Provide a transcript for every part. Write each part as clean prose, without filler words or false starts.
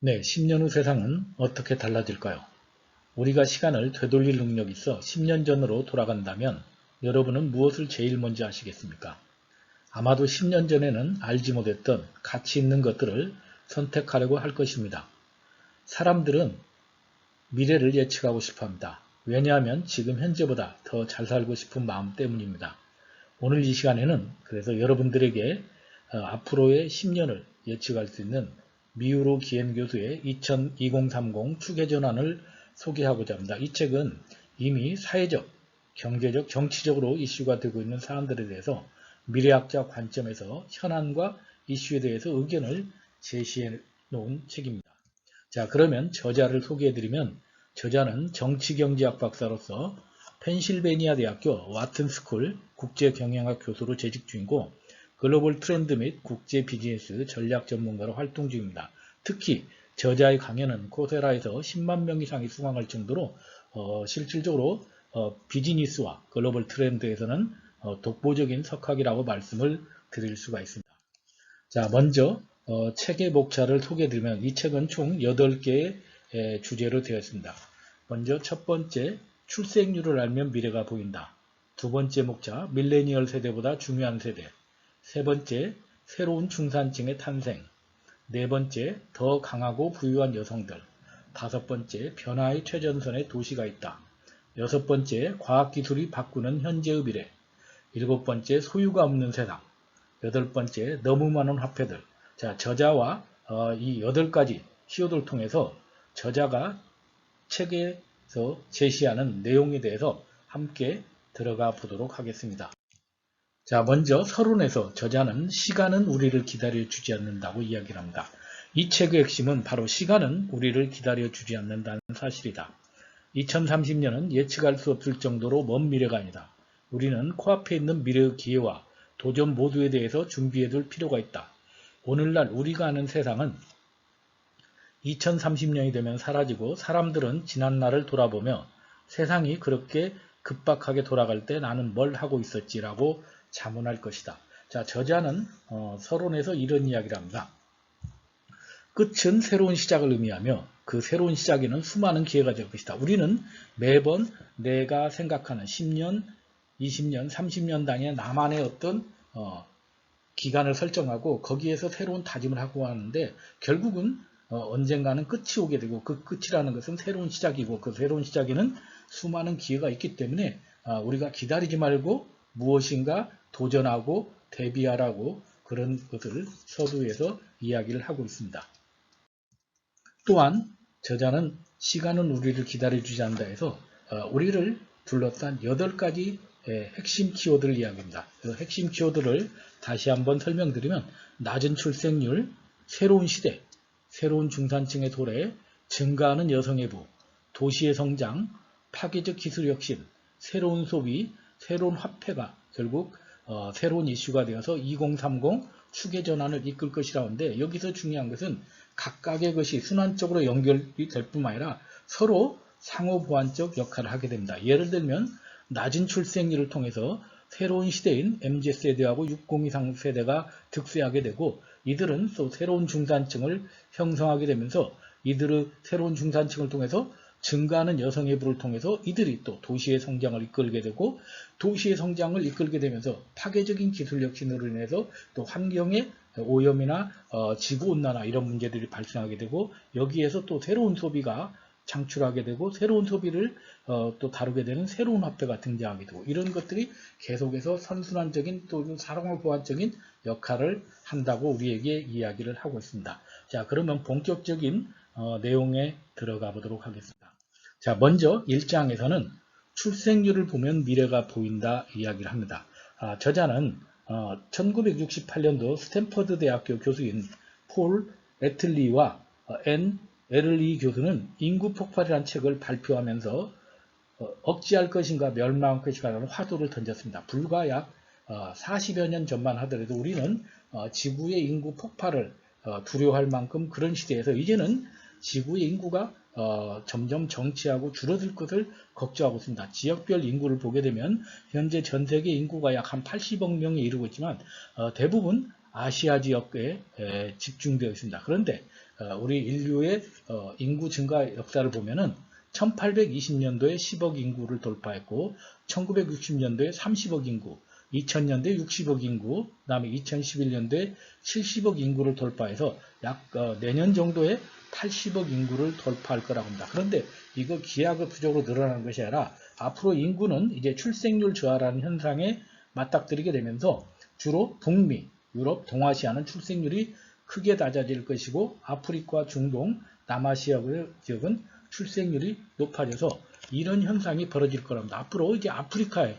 네, 10년 후 세상은 어떻게 달라질까요? 우리가 시간을 되돌릴 능력이 있어 10년 전으로 돌아간다면 여러분은 무엇을 제일 먼저 하시겠습니까? 아마도 10년 전에는 알지 못했던 가치 있는 것들을 선택하려고 할 것입니다. 사람들은 미래를 예측하고 싶어 합니다. 왜냐하면 지금 현재보다 더 잘 살고 싶은 마음 때문입니다. 오늘 이 시간에는 그래서 여러분들에게 앞으로의 10년을 예측할 수 있는 미우로 기엠 교수의 2030 추계전환을 소개하고자 합니다. 이 책은 이미 사회적, 경제적, 정치적으로 이슈가 되고 있는 사안들에 대해서 미래학자 관점에서 현안과 이슈에 대해서 의견을 제시해 놓은 책입니다. 자, 그러면 저자를 소개해드리면 저자는 정치경제학 박사로서 펜실베니아 대학교 와튼스쿨 국제경영학 교수로 재직 중이고 글로벌 트렌드 및 국제 비즈니스 전략 전문가로 활동 중입니다. 특히 저자의 강연은 코세라에서 10만 명 이상이 수강할 정도로 실질적으로 비즈니스와 글로벌 트렌드에서는 독보적인 석학이라고 말씀을 드릴 수가 있습니다. 자, 먼저 책의 목차를 소개해드리면 이 책은 총 8개의 주제로 되어 있습니다. 먼저 첫 번째, 출생률을 알면 미래가 보인다. 두 번째 목차, 밀레니얼 세대보다 중요한 세대. 세 번째, 새로운 중산층의 탄생. 네 번째, 더 강하고 부유한 여성들. 다섯 번째, 변화의 최전선에 도시가 있다. 여섯 번째, 과학기술이 바꾸는 현재의 미래. 일곱 번째, 소유가 없는 세상. 여덟 번째, 너무 많은 화폐들. 자, 저자와 이 8가지 키워드를 통해서 저자가 책에서 제시하는 내용에 대해서 함께 들어가 보도록 하겠습니다. 자, 먼저 서론에서 저자는 시간은 우리를 기다려주지 않는다고 이야기를 합니다. 이 책의 핵심은 바로 시간은 우리를 기다려주지 않는다는 사실이다. 2030년은 예측할 수 없을 정도로 먼 미래가 아니다. 우리는 코앞에 있는 미래의 기회와 도전 모두에 대해서 준비해둘 필요가 있다. 오늘날 우리가 아는 세상은 2030년이 되면 사라지고 사람들은 지난날을 돌아보며 세상이 그렇게 급박하게 돌아갈 때 나는 뭘 하고 있었지라고 자문할 것이다. 자, 저자는 서론에서 이런 이야기를 합니다. 끝은 새로운 시작을 의미하며 그 새로운 시작에는 수많은 기회가 될 것이다. 우리는 매번 내가 생각하는 10년, 20년, 30년 단위의 나만의 어떤 기간을 설정하고 거기에서 새로운 다짐을 하고 하는데 결국은 언젠가는 끝이 오게 되고 그 끝이라는 것은 새로운 시작이고 그 새로운 시작에는 수많은 기회가 있기 때문에 우리가 기다리지 말고 무엇인가 도전하고 대비하라고 그런 것을 서두에서 이야기를 하고 있습니다. 또한 저자는 시간은 우리를 기다려주지 않는다 해서 우리를 둘러싼 8가지 핵심 키워드를 이야기합니다. 그 핵심 키워드를 다시 한번 설명드리면 낮은 출생률, 새로운 시대, 새로운 중산층의 도래, 증가하는 여성의 부, 도시의 성장, 파괴적 기술 혁신, 새로운 소비, 새로운 화폐가 결국 새로운 이슈가 되어서 2030 추계 전환을 이끌 것이라고 하는데 여기서 중요한 것은 각각의 것이 순환적으로 연결이 될 뿐만 아니라 서로 상호 보완적 역할을 하게 됩니다. 예를 들면 낮은 출생률을 통해서 새로운 시대인 MZ세대하고 60 이상 세대가 득세하게 되고 이들은 또 새로운 중산층을 형성하게 되면서 이들의 새로운 중산층을 통해서 증가하는 여성의 부를 통해서 이들이 또 도시의 성장을 이끌게 되고 도시의 성장을 이끌게 되면서 파괴적인 기술 혁신으로 인해서 또 환경의 오염이나 지구온난화 이런 문제들이 발생하게 되고 여기에서 또 새로운 소비가 창출하게 되고 새로운 소비를 또 다루게 되는 새로운 화폐가 등장하게 되고 이런 것들이 계속해서 선순환적인 또 사랑을 보완적인 역할을 한다고 우리에게 이야기를 하고 있습니다. 자, 그러면 본격적인 내용에 들어가 보도록 하겠습니다. 자, 먼저 1장에서는 출생률을 보면 미래가 보인다 이야기를 합니다. 저자는 1968년도 스탠퍼드 대학교 교수인 폴 애틀리와 앤 에를리 교수는 인구 폭발이라는 책을 발표하면서 억제할 것인가 멸망할 것인가라는 화두를 던졌습니다. 불과 약 40여 년 전만 하더라도 우리는 지구의 인구 폭발을 두려워할 만큼 그런 시대에서 이제는 지구의 인구가 점점 정체하고 줄어들 것을 걱정하고 있습니다. 지역별 인구를 보게 되면 현재 전 세계 인구가 약 한 80억 명에 이르고 있지만 대부분 아시아 지역에 집중되어 있습니다. 그런데 우리 인류의 인구 증가 역사를 보면은 1820년도에 10억 인구를 돌파했고 1960년도에 30억 인구, 2000년도에 60억 인구, 그 다음에 2011년도에 70억 인구를 돌파해서 약 내년 정도에 80억 인구를 돌파할 거라고 합니다. 그런데 이거 기하급수적으로 늘어나는 것이 아니라 앞으로 인구는 이제 출생률 저하라는 현상에 맞닥뜨리게 되면서 주로 북미, 유럽, 동아시아는 출생률이 크게 낮아질 것이고 아프리카, 중동, 남아시아 지역은 출생률이 높아져서 이런 현상이 벌어질 거랍니다. 앞으로 이제 아프리카의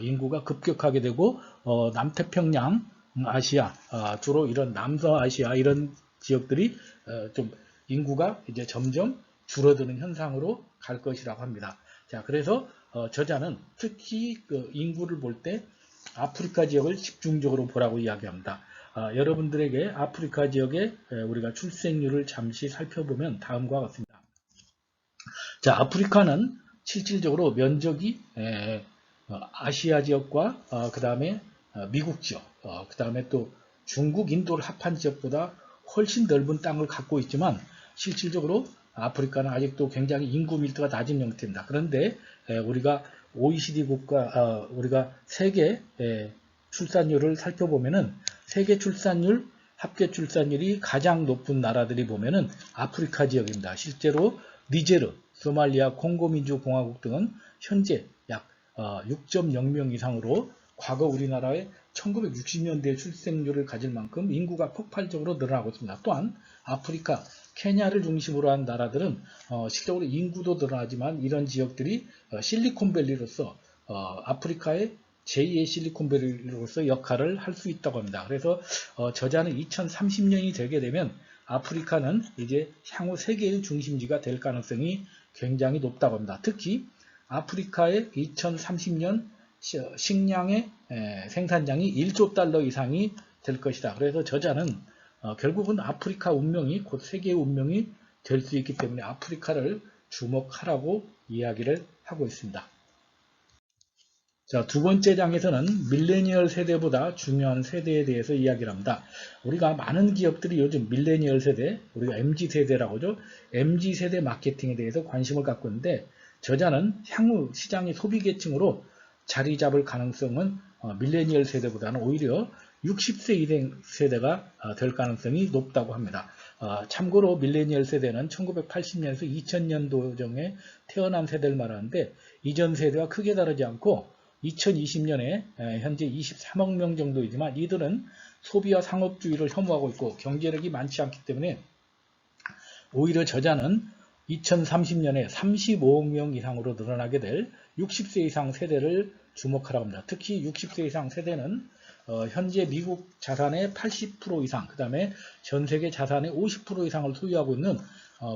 인구가 급격하게 되고 남태평양, 아시아, 주로 이런 남서아시아 이런 지역들이 좀 인구가 이제 점점 줄어드는 현상으로 갈 것이라고 합니다. 자, 그래서 저자는 특히 그 인구를 볼 때 아프리카 지역을 집중적으로 보라고 이야기합니다. 여러분들에게 아프리카 지역의 우리가 출생률을 잠시 살펴보면 다음과 같습니다. 자, 아프리카는 실질적으로 면적이 아시아 지역과 그 다음에 미국 지역, 그 다음에 또 중국, 인도를 합한 지역보다 훨씬 넓은 땅을 갖고 있지만 실질적으로 아프리카는 아직도 굉장히 인구 밀도가 낮은 형태입니다. 그런데 우리가 OECD 국가, 우리가 세계 출산율을 살펴보면은 세계 출산율, 합계 출산율이 가장 높은 나라들이 보면은 아프리카 지역입니다. 실제로 니제르, 소말리아, 콩고민주공화국 등은 현재 약 6.0명 이상으로 과거 우리나라의 1960년대 출생률을 가질 만큼 인구가 폭발적으로 늘어나고 있습니다. 또한 아프리카, 케냐를 중심으로 한 나라들은 실적으로 인구도 늘어나지만 이런 지역들이 실리콘밸리로서 아프리카의 제2의 실리콘밸리로서 역할을 할 수 있다고 합니다. 그래서 저자는 2030년이 되게 되면 아프리카는 이제 향후 세계의 중심지가 될 가능성이 굉장히 높다고 합니다. 특히 아프리카의 2030년 식량의 생산량이 1조 달러 이상이 될 것이다. 그래서 저자는 결국은 아프리카 운명이 곧 세계의 운명이 될 수 있기 때문에 아프리카를 주목하라고 이야기를 하고 있습니다. 자, 두 번째 장에서는 밀레니얼 세대보다 중요한 세대에 대해서 이야기를 합니다. 우리가 많은 기업들이 요즘 밀레니얼 세대, 우리가 MZ세대라고 하죠. MZ세대 마케팅에 대해서 관심을 갖고 있는데 저자는 향후 시장의 소비계층으로 자리 잡을 가능성은 밀레니얼 세대보다는 오히려 60세 이상 세대가 될 가능성이 높다고 합니다. 참고로 밀레니얼 세대는 1980년에서 2000년도경에 태어난 세대를 말하는데 이전 세대와 크게 다르지 않고 2020년에 현재 23억 명 정도이지만 이들은 소비와 상업주의를 혐오하고 있고 경제력이 많지 않기 때문에 오히려 저자는 2030년에 35억 명 이상으로 늘어나게 될 60세 이상 세대를 주목하라고 합니다. 특히 60세 이상 세대는 현재 미국 자산의 80% 이상, 그 다음에 전 세계 자산의 50% 이상을 소유하고 있는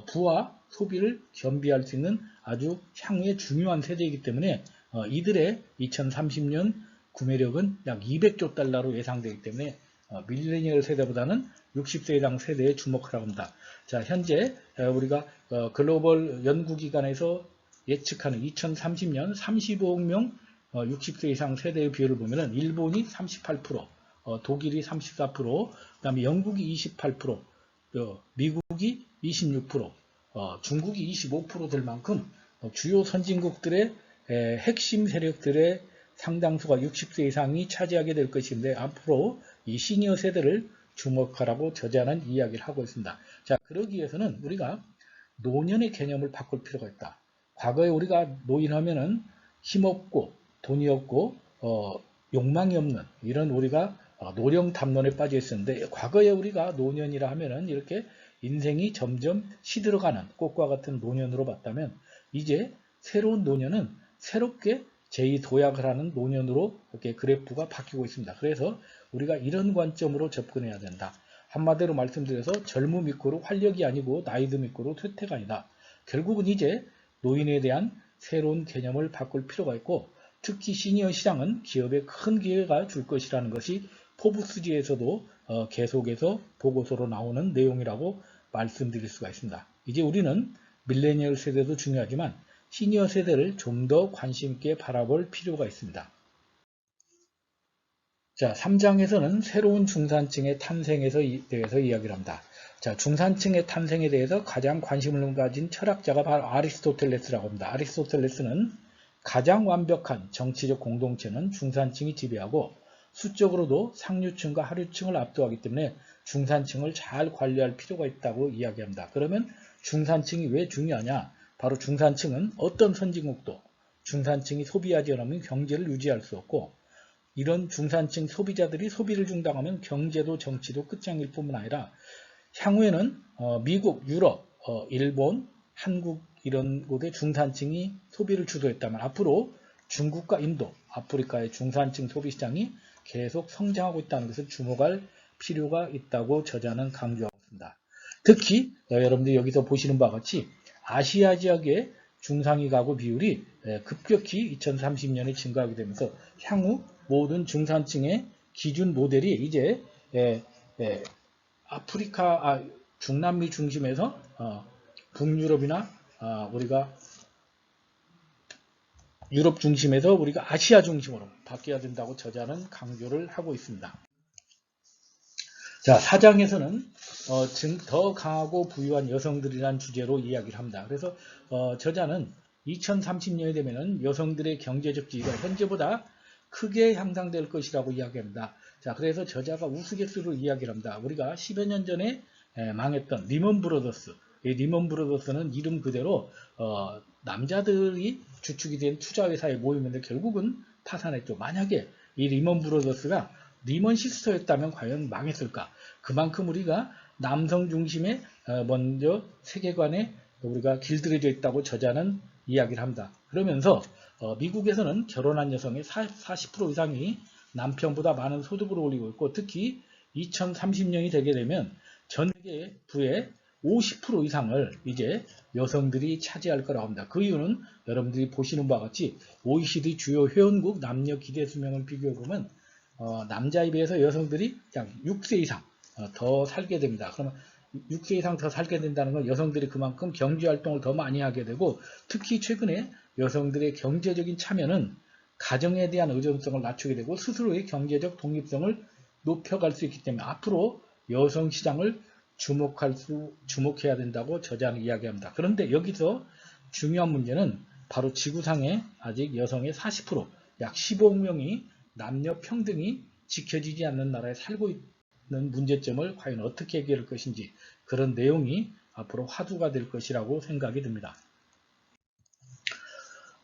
부와 소비를 겸비할 수 있는 아주 향후에 중요한 세대이기 때문에 이들의 2030년 구매력은 약 200조 달러로 예상되기 때문에 밀레니얼 세대보다는 60세 이상 세대에 주목하라고 합니다. 자, 현재 우리가 글로벌 연구기관에서 예측하는 2030년 35억 명 60세 이상 세대의 비율을 보면은 일본이 38%, 독일이 34%, 그다음에 영국이 28%, 미국이 26%, 중국이 25% 될 만큼 주요 선진국들의 핵심 세력들의 상당수가 60세 이상이 차지하게 될 것인데 앞으로 이 시니어 세대를 주목하라고 저자는 이야기를 하고 있습니다. 자, 그러기 위해서는 우리가 노년의 개념을 바꿀 필요가 있다. 과거에 우리가 노인하면은 힘없고 돈이 없고 욕망이 없는 이런 우리가 노령 담론에 빠져 있었는데 과거에 우리가 노년이라 하면은 이렇게 인생이 점점 시들어가는 꽃과 같은 노년으로 봤다면 이제 새로운 노년은 새롭게 제2도약을 하는 노년으로 이렇게 그래프가 바뀌고 있습니다. 그래서 우리가 이런 관점으로 접근해야 된다. 한마디로 말씀드려서 젊음 이꼬르 활력이 아니고 나이듦 이꼬르 퇴퇴가 아니다. 결국은 이제 노인에 대한 새로운 개념을 바꿀 필요가 있고 특히 시니어 시장은 기업에 큰 기회가 줄 것이라는 것이 포브스지에서도 계속해서 보고서로 나오는 내용이라고 말씀드릴 수가 있습니다. 이제 우리는 밀레니얼 세대도 중요하지만 시니어 세대를 좀 더 관심 있게 바라볼 필요가 있습니다. 자, 3장에서는 새로운 중산층의 탄생에 대해서 이야기를 합니다. 자, 중산층의 탄생에 대해서 가장 관심을 가진 철학자가 바로 아리스토텔레스라고 합니다. 아리스토텔레스는 가장 완벽한 정치적 공동체는 중산층이 지배하고 수적으로도 상류층과 하류층을 압도하기 때문에 중산층을 잘 관리할 필요가 있다고 이야기합니다. 그러면 중산층이 왜 중요하냐? 바로 중산층은 어떤 선진국도 중산층이 소비하지 않으면 경제를 유지할 수 없고, 이런 중산층 소비자들이 소비를 중단하면 경제도 정치도 끝장일 뿐만 아니라 향후에는 미국, 유럽, 일본, 한국 이런 곳의 중산층이 소비를 주도했다면 앞으로 중국과 인도, 아프리카의 중산층 소비시장이 계속 성장하고 있다는 것을 주목할 필요가 있다고 저자는 강조하고 있습니다. 특히 여러분들이 여기서 보시는 바와 같이 아시아 지역의 중상위 가구 비율이 급격히 2030년에 증가하게 되면서 향후 모든 중산층의 기준 모델이 이제 아프리카, 중남미 중심에서 북유럽이나 우리가 유럽 중심에서 우리가 아시아 중심으로 바뀌어야 된다고 저자는 강조를 하고 있습니다. 자, 4장에서는 더 강하고 부유한 여성들이라는 주제로 이야기를 합니다. 그래서 저자는 2030년이 되면은 여성들의 경제적 지위가 현재보다 크게 향상될 것이라고 이야기합니다. 자, 그래서 저자가 우스갯소리로 이야기를 합니다. 우리가 10여 년 전에 망했던 리먼 브로더스, 이 리먼 브로더스는 이름 그대로 남자들이 주축이 된 투자회사에 모이는데 결국은 파산했죠. 만약에 이 리먼 브로더스가 리먼 시스터였다면 과연 망했을까? 그만큼 우리가 남성 중심의 먼저 세계관에 우리가 길들여져 있다고 저자는 이야기를 합니다. 그러면서 미국에서는 결혼한 여성의 40% 이상이 남편보다 많은 소득을 올리고 있고, 특히 2030년이 되게 되면 전 세계 부의 50% 이상을 이제 여성들이 차지할 거라고 합니다. 그 이유는 여러분들이 보시는 바와 같이 OECD 주요 회원국 남녀 기대 수명을 비교해 보면 남자에 비해서 여성들이 약 6세 이상 더 살게 됩니다. 그러면 6세 이상 더 살게 된다는 건 여성들이 그만큼 경제활동을 더 많이 하게 되고, 특히 최근에 여성들의 경제적인 참여는 가정에 대한 의존성을 낮추게 되고 스스로의 경제적 독립성을 높여갈 수 있기 때문에 앞으로 여성 시장을 주목해야 된다고 저자는 이야기합니다. 그런데 여기서 중요한 문제는 바로 지구상에 아직 여성의 40%, 약 15억 명이 남녀 평등이 지켜지지 않는 나라에 살고 있는 문제점을 과연 어떻게 해결할 것인지, 그런 내용이 앞으로 화두가 될 것이라고 생각이 듭니다.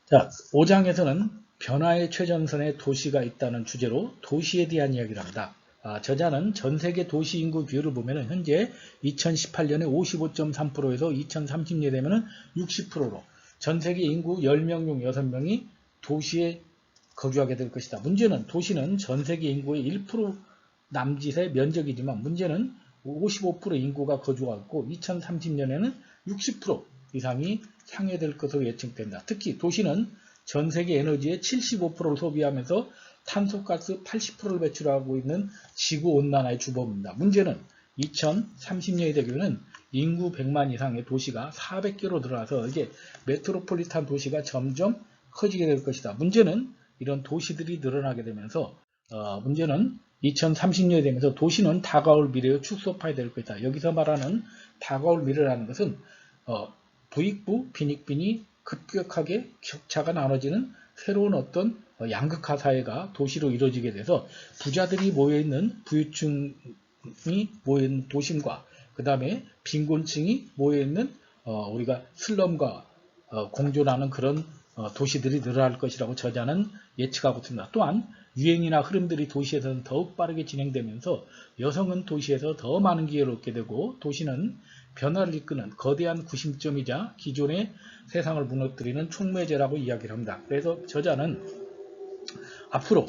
자, 5장에서는 변화의 최전선에 도시가 있다는 주제로 도시에 대한 이야기를 합니다. 저자는 전 세계 도시 인구 비율을 보면 현재 2018년에 55.3%에서 2030년에 되면 60%로 전 세계 인구 10명 중 6명이 도시에 거주하게 될 것이다. 문제는 도시는 전 세계 인구의 1% 남짓의 면적이지만 문제는 55% 인구가 거주하고 2030년에는 60% 이상이 상회될 것으로 예측된다. 특히 도시는 전 세계 에너지의 75%를 소비하면서 탄소가스 80%를 배출하고 있는 지구온난화의 주범입니다. 문제는 2030년이 되면 인구 100만 이상의 도시가 400개로 늘어나서 이게 메트로폴리탄 도시가 점점 커지게 될 것이다. 문제는 이런 도시들이 늘어나게 되면서 문제는 2030년이 되면서 도시는 다가올 미래의 축소파이 될 것이다. 여기서 말하는 다가올 미래라는 것은 부익부, 빈익빈이 급격하게 격차가 나눠지는 새로운 어떤 양극화 사회가 도시로 이루어지게 돼서 부자들이 모여있는 부유층이 모여있는 도심과 그 다음에 빈곤층이 모여있는 우리가 슬럼과 공존하는 그런 도시들이 늘어날 것이라고 저자는 예측하고 있습니다. 또한 유행이나 흐름들이 도시에서는 더욱 빠르게 진행되면서 여성은 도시에서 더 많은 기회를 얻게 되고 도시는 변화를 이끄는 거대한 구심점이자 기존의 세상을 무너뜨리는 촉매제라고 이야기를 합니다. 그래서 저자는 앞으로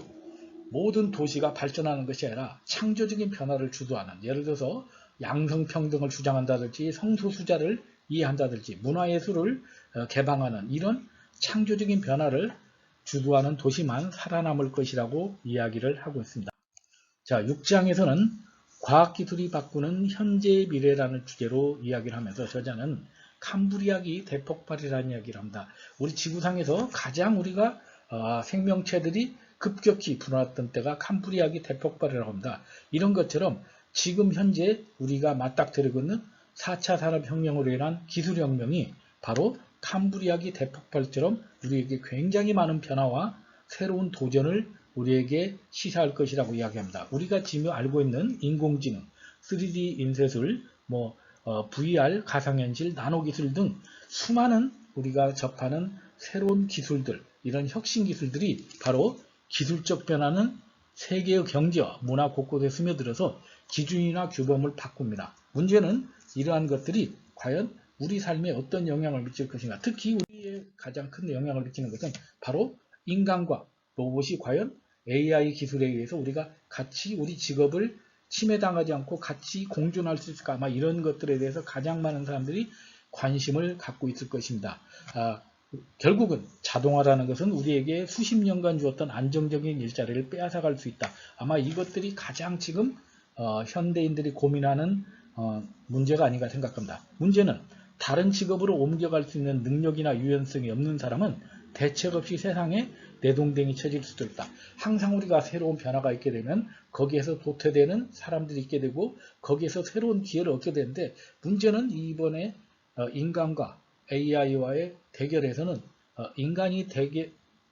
모든 도시가 발전하는 것이 아니라 창조적인 변화를 주도하는, 예를 들어서 양성평등을 주장한다든지 성소수자를 이해한다든지 문화예술을 개방하는 이런 창조적인 변화를 주도하는 도시만 살아남을 것이라고 이야기를 하고 있습니다. 자, 6장에서는 과학기술이 바꾸는 현재의 미래라는 주제로 이야기를 하면서 저자는 캄브리아기 대폭발이라는 이야기를 합니다. 우리 지구상에서 가장 우리가 생명체들이 급격히 불어났던 때가 캄브리아기 대폭발이라고 합니다. 이런 것처럼 지금 현재 우리가 맞닥뜨리고 있는 4차 산업혁명으로 인한 기술혁명이 바로 캄브리아기 대폭발처럼 우리에게 굉장히 많은 변화와 새로운 도전을 우리에게 시사할 것이라고 이야기합니다. 우리가 지금 알고 있는 인공지능, 3D 인쇄술, VR, 가상현실, 나노기술 등 수많은 우리가 접하는 새로운 기술들, 이런 혁신 기술들이 바로 기술적 변화는 세계의 경제와 문화 곳곳에 스며들어서 기준이나 규범을 바꿉니다. 문제는 이러한 것들이 과연 우리 삶에 어떤 영향을 미칠 것인가. 특히 우리의 가장 큰 영향을 미치는 것은 바로 인간과 로봇이 과연 AI 기술에 의해서 우리가 같이 우리 직업을 침해당하지 않고 같이 공존할 수 있을까. 아마 이런 것들에 대해서 가장 많은 사람들이 관심을 갖고 있을 것입니다. 결국은 자동화라는 것은 우리에게 수십 년간 주었던 안정적인 일자리를 빼앗아갈 수 있다. 아마 이것들이 가장 지금 현대인들이 고민하는 문제가 아닌가 생각합니다. 문제는 다른 직업으로 옮겨갈 수 있는 능력이나 유연성이 없는 사람은 대책 없이 세상에 내동댕이 쳐질 수도 있다. 항상 우리가 새로운 변화가 있게 되면 거기에서 도태되는 사람들이 있게 되고 거기에서 새로운 기회를 얻게 되는데, 문제는 이번에 인간과 AI와의 대결에서는 인간이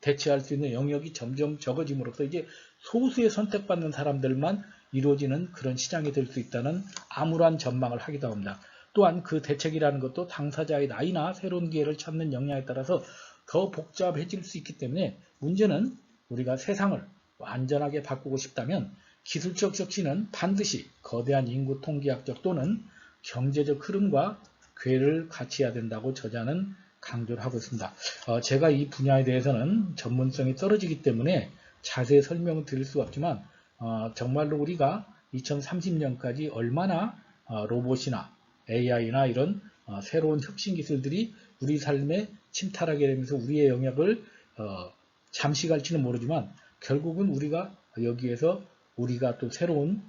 대체할 수 있는 영역이 점점 적어짐으로써 이제 소수의 선택받는 사람들만 이루어지는 그런 시장이 될 수 있다는 암울한 전망을 하기도 합니다. 또한 그 대책이라는 것도 당사자의 나이나 새로운 기회를 찾는 역량에 따라서 더 복잡해질 수 있기 때문에, 문제는 우리가 세상을 완전하게 바꾸고 싶다면 기술적 혁신은 반드시 거대한 인구 통계학적 또는 경제적 흐름과 궤를 같이 해야 된다고 저자는 강조를 하고 있습니다. 제가 이 분야에 대해서는 전문성이 떨어지기 때문에 자세히 설명을 드릴 수가 없지만 정말로 우리가 2030년까지 얼마나 로봇이나 AI나 이런 새로운 혁신 기술들이 우리 삶에 침탈하게 되면서 우리의 영역을 잠시 갈지는 모르지만 결국은 우리가 여기에서 우리가 또 새로운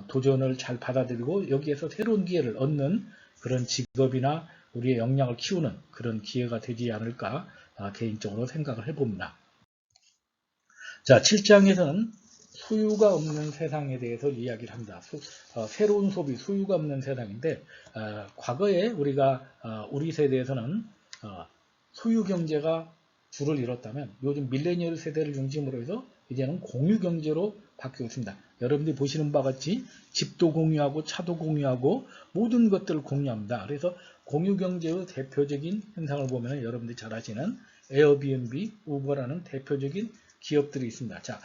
도전을 잘 받아들이고 여기에서 새로운 기회를 얻는 그런 직업이나 우리의 역량을 키우는 그런 기회가 되지 않을까 개인적으로 생각을 해봅니다. 자, 7장에서는 소유가 없는 세상에 대해서 이야기를 합니다. 새로운 소비, 소유가 없는 세상인데 과거에 우리 세대에서는 소유 경제가 주를 이뤘다면 요즘 밀레니얼 세대를 중심으로 해서 이제는 공유 경제로 바뀌고 있습니다. 여러분들이 보시는 바와 같이 집도 공유하고 차도 공유하고 모든 것들을 공유합니다. 그래서 공유 경제의 대표적인 현상을 보면 여러분들이 잘 아시는 에어비앤비, 우버라는 대표적인 기업들이 있습니다. 자,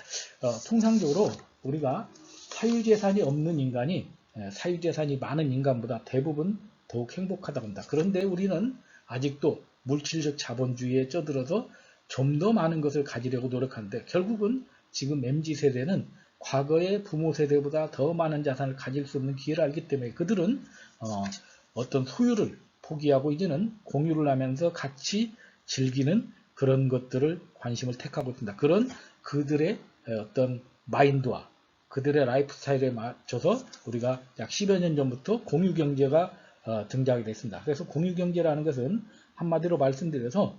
통상적으로 우리가 사유재산이 없는 인간이 사유재산이 많은 인간보다 대부분 더욱 행복하다고 합니다. 그런데 우리는 아직도 물질적 자본주의에 쩌들어서 좀 더 많은 것을 가지려고 노력하는데 결국은 지금 MZ세대는 과거의 부모 세대보다 더 많은 자산을 가질 수 없는 기회를 알기 때문에 그들은 어떤 소유를 포기하고 이제는 공유를 하면서 같이 즐기는 그런 것들을 관심을 택하고 있습니다. 그런 그들의 어떤 마인드와 그들의 라이프 스타일에 맞춰서 우리가 약 10여 년 전부터 공유경제가 등장이 됐습니다. 그래서 공유경제라는 것은 한마디로 말씀드려서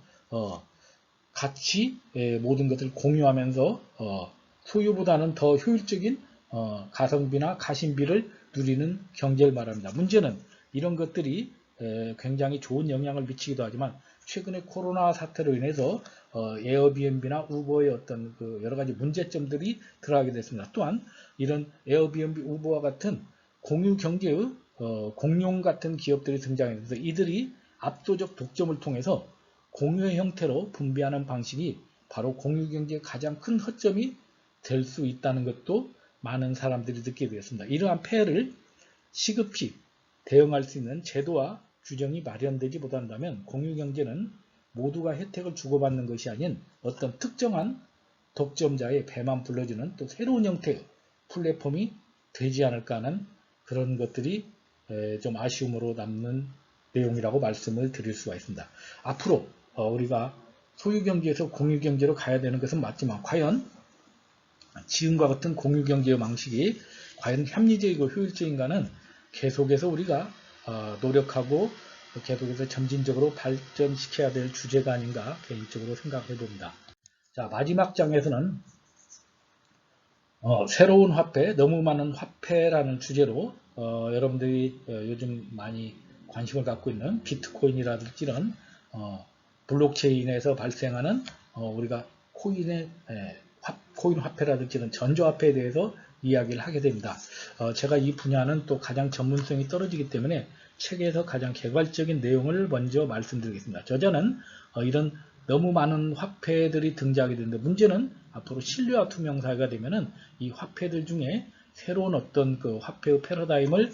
같이 모든 것을 공유하면서 소유보다는 더 효율적인 가성비나 가심비를 누리는 경제를 말합니다. 문제는 이런 것들이 굉장히 좋은 영향을 미치기도 하지만 최근에 코로나 사태로 인해서 에어비앤비나 우버의 어떤 그 여러 가지 문제점들이 들어가게 됐습니다. 또한 이런 에어비앤비, 우버와 같은 공유 경제의 공룡 같은 기업들이 등장해서 이들이 압도적 독점을 통해서 공유의 형태로 분배하는 방식이 바로 공유 경제의 가장 큰 허점이 될 수 있다는 것도 많은 사람들이 느끼게 되었습니다. 이러한 폐해를 시급히 대응할 수 있는 제도와 규정이 마련되지 못한다면 공유경제는 모두가 혜택을 주고받는 것이 아닌 어떤 특정한 독점자의 배만 불러주는 또 새로운 형태의 플랫폼이 되지 않을까 하는 그런 것들이 좀 아쉬움으로 남는 내용이라고 말씀을 드릴 수가 있습니다. 앞으로 우리가 소유경제에서 공유경제로 가야 되는 것은 맞지만 과연 지금과 같은 공유경제의 방식이 과연 합리적이고 효율적인가는 계속해서 우리가 노력하고 계속해서 점진적으로 발전시켜야 될 주제가 아닌가 개인적으로 생각해 봅니다. 자, 마지막 장에서는 새로운 화폐, 너무 많은 화폐라는 주제로 여러분들이 요즘 많이 관심을 갖고 있는 비트코인이라든지 이런 블록체인에서 발생하는 우리가 코인 화폐라든지 이런 전조화폐에 대해서 이야기를 하게 됩니다. 제가 이 분야는 또 가장 전문성이 떨어지기 때문에 책에서 가장 개괄적인 내용을 먼저 말씀드리겠습니다. 저자는 이런 너무 많은 화폐들이 등장하게 되는데 문제는 앞으로 신뢰와 투명 사회가 되면은 이 화폐들 중에 새로운 어떤 그 화폐의 패러다임을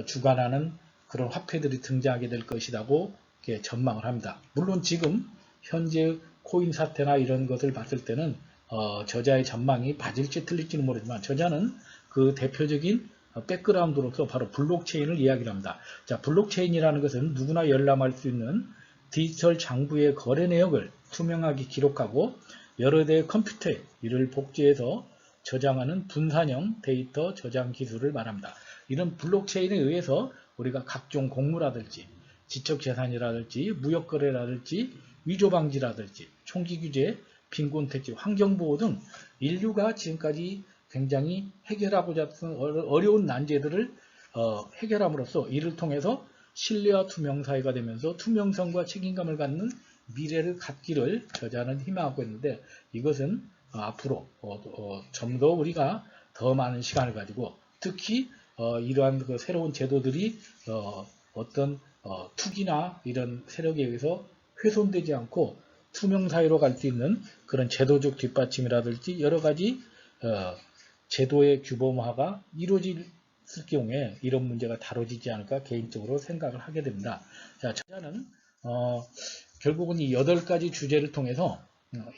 주관하는 그런 화폐들이 등장하게 될 것이라고 전망을 합니다. 물론 지금 현재 코인 사태나 이런 것을 봤을 때는 저자의 전망이 맞을지 틀릴지는 모르지만 저자는 그 대표적인 백그라운드로서 바로 블록체인을 이야기를 합니다. 자, 블록체인이라는 것은 누구나 열람할 수 있는 디지털 장부의 거래 내역을 투명하게 기록하고 여러 대의 컴퓨터에 이를 복제해서 저장하는 분산형 데이터 저장 기술을 말합니다. 이런 블록체인에 의해서 우리가 각종 공무라든지 지적재산이라든지 무역거래라든지 위조방지라든지 총기규제, 빈곤택지, 환경보호 등 인류가 지금까지 굉장히 해결하고자 했던 어려운 난제들을 해결함으로써 이를 통해서 신뢰와 투명 사회가 되면서 투명성과 책임감을 갖는 미래를 갖기를 저자는 희망하고 있는데 이것은 앞으로 좀 더 우리가 더 많은 시간을 가지고 특히 이러한 그 새로운 제도들이 어떤 투기나 이런 세력에 의해서 훼손되지 않고 투명 사회로 갈 수 있는 그런 제도적 뒷받침이라든지 여러 가지 제도의 규범화가 이루어질 경우에 이런 문제가 다뤄지지 않을까 개인적으로 생각을 하게 됩니다. 자, 저자는 결국은 이 8가지 주제를 통해서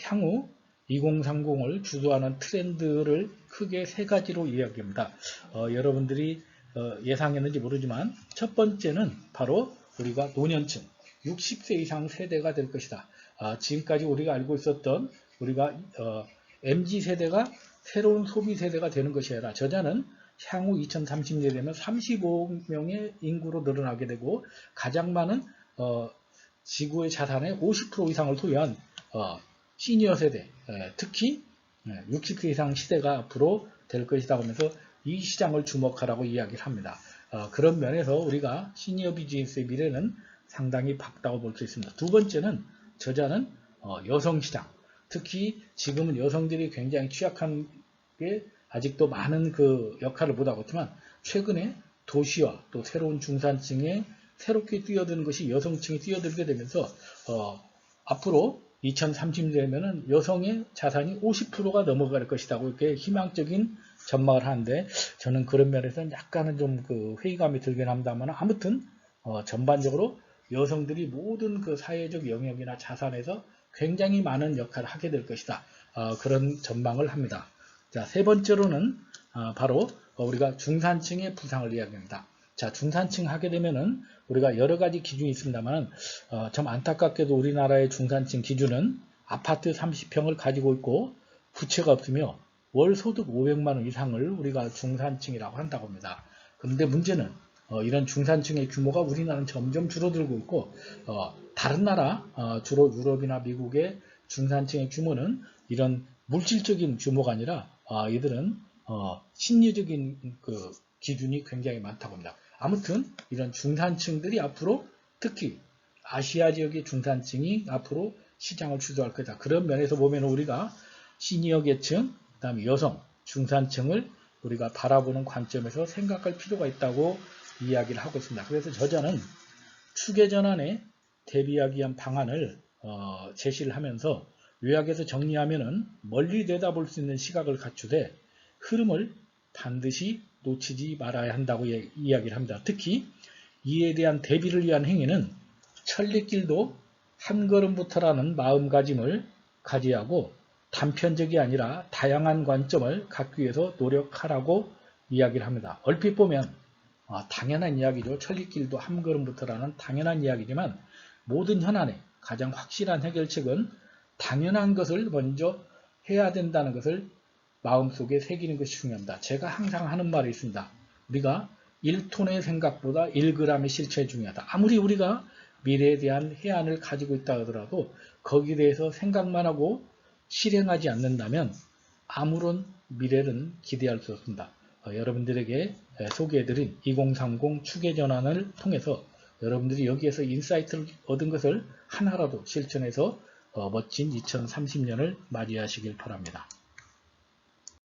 향후 2030을 주도하는 트렌드를 크게 3가지로 이야기합니다. 여러분들이 예상했는지 모르지만 첫 번째는 바로 우리가 노년층 60세 이상 세대가 될 것이다. 지금까지 우리가 알고 있었던 우리가 MZ세대가 새로운 소비세대가 되는 것이 아니라 저자는 향후 2030년이 되면 35명의 인구로 늘어나게 되고 가장 많은 지구의 자산의 50% 이상을 소유한 시니어 세대, 특히 60세 이상 시대가 앞으로 될 것이라고 하면서 이 시장을 주목하라고 이야기를 합니다. 그런 면에서 우리가 시니어 비즈니스의 미래는 상당히 밝다고 볼 수 있습니다. 두 번째는 저자는 여성시장, 특히 지금은 여성들이 굉장히 취약한 게 아직도 많은 그 역할을 못하고 있지만 최근에 도시와 또 새로운 중산층에 새롭게 뛰어드는 것이 여성층이 뛰어들게 되면서 앞으로 2030년 되면은 여성의 자산이 50%가 넘어갈 것이라고 이렇게 희망적인 전망을 하는데 저는 그런 면에서는 약간은 좀 그 회의감이 들긴 합니다만 아무튼 전반적으로 여성들이 모든 그 사회적 영역이나 자산에서 굉장히 많은 역할을 하게 될 것이다. 그런 전망을 합니다. 자, 세 번째로는 바로 우리가 중산층의 부상을 이야기합니다. 자, 중산층 하게 되면은 우리가 여러 가지 기준이 있습니다만 좀 안타깝게도 우리나라의 중산층 기준은 아파트 30평을 가지고 있고 부채가 없으며 월 소득 500만 원 이상을 우리가 중산층이라고 한다고 합니다. 그런데 문제는 이런 중산층의 규모가 우리나라는 점점 줄어들고 있고 다른 나라 주로 유럽이나 미국의 중산층의 규모는 이런 물질적인 규모가 아니라 이들은 심리적인 그 기준이 굉장히 많다고 합니다. 아무튼 이런 중산층들이 앞으로 특히 아시아 지역의 중산층이 앞으로 시장을 주도할 거다. 그런 면에서 보면 우리가 시니어 계층, 그다음에 여성, 중산층을 우리가 바라보는 관점에서 생각할 필요가 있다고 이야기를 하고 있습니다. 그래서 저자는 추계 전환에 대비하기 위한 방안을 제시를 하면서 요약해서 정리하면은 멀리 내다볼 수 있는 시각을 갖추되 흐름을 반드시 놓치지 말아야 한다고 이야기를 합니다. 특히 이에 대한 대비를 위한 행위는 천리길도 한 걸음부터라는 마음가짐을 가져야 하고 단편적이 아니라 다양한 관점을 갖기 위해서 노력하라고 이야기를 합니다. 얼핏 보면 당연한 이야기죠. 천리길도 한 걸음부터라는 당연한 이야기지만 모든 현안의 가장 확실한 해결책은 당연한 것을 먼저 해야 된다는 것을 마음속에 새기는 것이 중요합니다. 제가 항상 하는 말이 있습니다. 우리가 1톤의 생각보다 1g의 실천이 중요하다. 아무리 우리가 미래에 대한 해안을 가지고 있다 하더라도 거기에 대해서 생각만 하고 실행하지 않는다면 아무런 미래는 기대할 수 없습니다. 여러분들에게 소개해드린 2030 추계전환을 통해서 여러분들이 여기에서 인사이트를 얻은 것을 하나라도 실천해서 멋진 2030년을 맞이하시길 바랍니다.